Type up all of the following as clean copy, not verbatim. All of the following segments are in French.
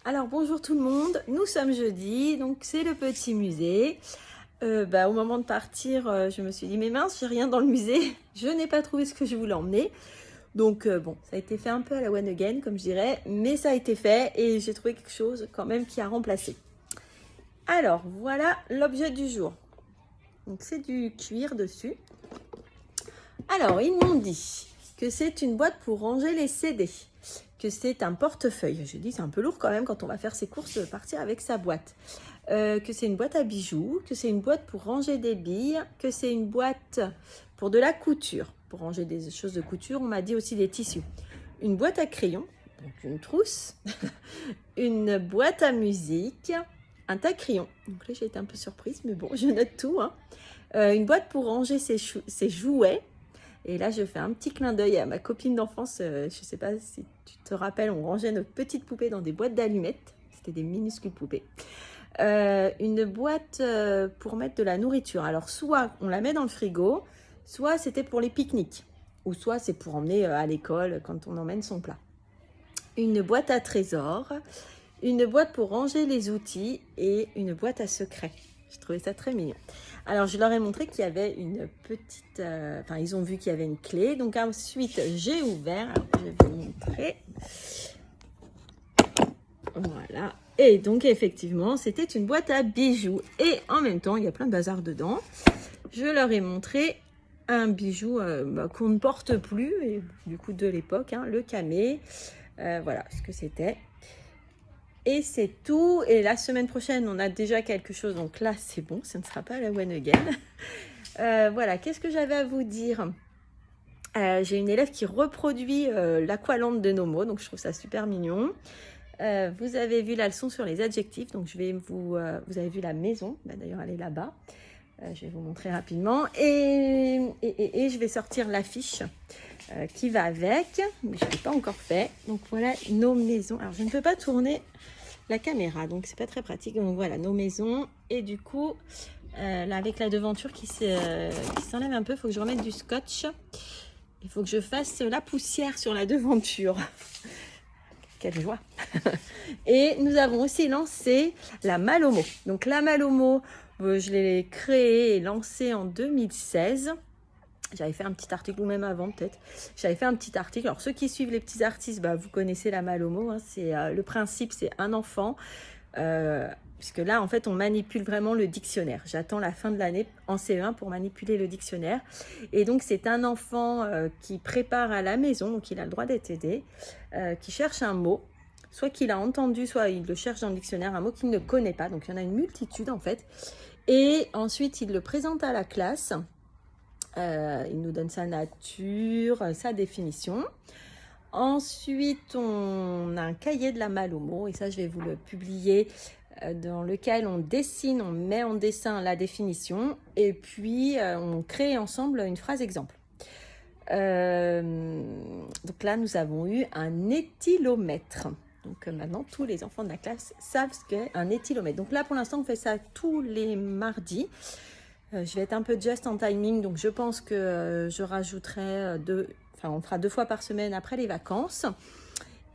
Alors bonjour tout le monde, nous sommes jeudi, donc c'est le petit musée. Au moment de partir, je me suis dit mais mince, j'ai rien dans le musée, je n'ai pas trouvé ce que je voulais emmener. Donc bon, ça a été fait un peu à la one again comme je dirais, mais ça a été fait et j'ai trouvé quelque chose quand même qui a remplacé. Alors voilà l'objet du jour. Donc c'est du cuir dessus. Alors ils m'ont dit que c'est une boîte pour ranger les CD, que c'est un portefeuille. Je dis c'est un peu lourd quand même quand on va faire ses courses de partir avec sa boîte. Que c'est une boîte à bijoux, que c'est une boîte pour ranger des billes, que c'est une boîte pour de la couture, pour ranger des choses de couture. On m'a dit aussi des tissus. Une boîte à crayons, donc une trousse, une boîte à musique, un tas-crayon. Donc là j'ai été un peu surprise, mais bon, je note tout. Une boîte pour ranger ses jouets. Et là, je fais un petit clin d'œil à ma copine d'enfance. Je ne sais pas si tu te rappelles, on rangeait nos petites poupées dans des boîtes d'allumettes. C'était des minuscules poupées. Une boîte pour mettre de la nourriture. Alors, soit on la met dans le frigo, soit c'était pour les pique-niques. Ou soit c'est pour emmener à l'école quand on emmène son plat. Une boîte à trésors. Une boîte pour ranger les outils. Et une boîte à secrets. Je trouvais ça très mignon. Alors, je leur ai montré qu'il y avait une petite... ils ont vu qu'il y avait une clé. Donc, ensuite, j'ai ouvert. Alors, je vais vous montrer. Voilà. Et donc, effectivement, c'était une boîte à bijoux. Et en même temps, il y a plein de bazar dedans. Je leur ai montré un bijou qu'on ne porte plus, et du coup, de l'époque, le camé. Voilà ce que c'était. Et c'est tout. Et la semaine prochaine, on a déjà quelque chose. Donc là, c'est bon. Ça ne sera pas la one again. Voilà. Qu'est-ce que j'avais à vous dire? J'ai une élève qui reproduit l'aqualand de Nomo. Donc, je trouve ça super mignon. Vous avez vu la leçon sur les adjectifs. Donc, je vais vous avez vu la maison. D'ailleurs, elle est là-bas. Je vais vous montrer rapidement. Et je vais sortir l'affiche qui va avec. Mais je ne l'ai pas encore fait. Donc, voilà nos maisons. Alors, je ne peux pas tourner la caméra, donc c'est pas très pratique. Donc voilà nos maisons, et du coup là avec la devanture qui s'enlève un peu, il faut que je remette du scotch, il faut que je fasse la poussière sur la devanture. Quelle joie. Et nous avons aussi lancé la Malomo. Donc la Malomo, je l'ai créée et lancée en 2016. J'avais fait un petit article, ou même avant peut-être. J'avais fait un petit article. Alors ceux qui suivent les petits artistes, vous connaissez la Malomo. C'est le principe, c'est un enfant. Puisque là, en fait, on manipule vraiment le dictionnaire. J'attends la fin de l'année en CE1 pour manipuler le dictionnaire. Et donc, c'est un enfant qui prépare à la maison, donc il a le droit d'être aidé, qui cherche un mot, soit qu'il a entendu, soit il le cherche dans le dictionnaire, un mot qu'il ne connaît pas. Donc, il y en a une multitude, en fait. Et ensuite, il le présente à la classe. Il nous donne sa nature, sa définition. Ensuite, on a un cahier de la Malomo, et ça, je vais vous le publier, dans lequel on dessine, on met en dessin la définition, et puis on crée ensemble une phrase exemple. Donc là, nous avons eu un éthylomètre. Donc maintenant, tous les enfants de la classe savent ce qu'est un éthylomètre. Donc là, pour l'instant, on fait ça tous les mardis. Je vais être un peu just en timing, donc je pense que je rajouterai on fera 2 fois par semaine après les vacances.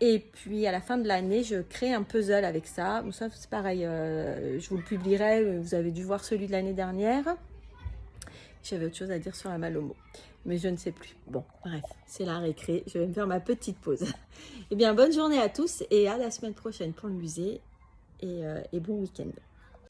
Et puis à la fin de l'année, je crée un puzzle avec ça. Bon, ça c'est pareil, je vous le publierai. Vous avez dû voir celui de l'année dernière. J'avais autre chose à dire sur la Malomo, mais je ne sais plus. Bon, bref, c'est la récré. Je vais me faire ma petite pause. Eh bien, bonne journée à tous et à la semaine prochaine pour le musée. Et bon week-end.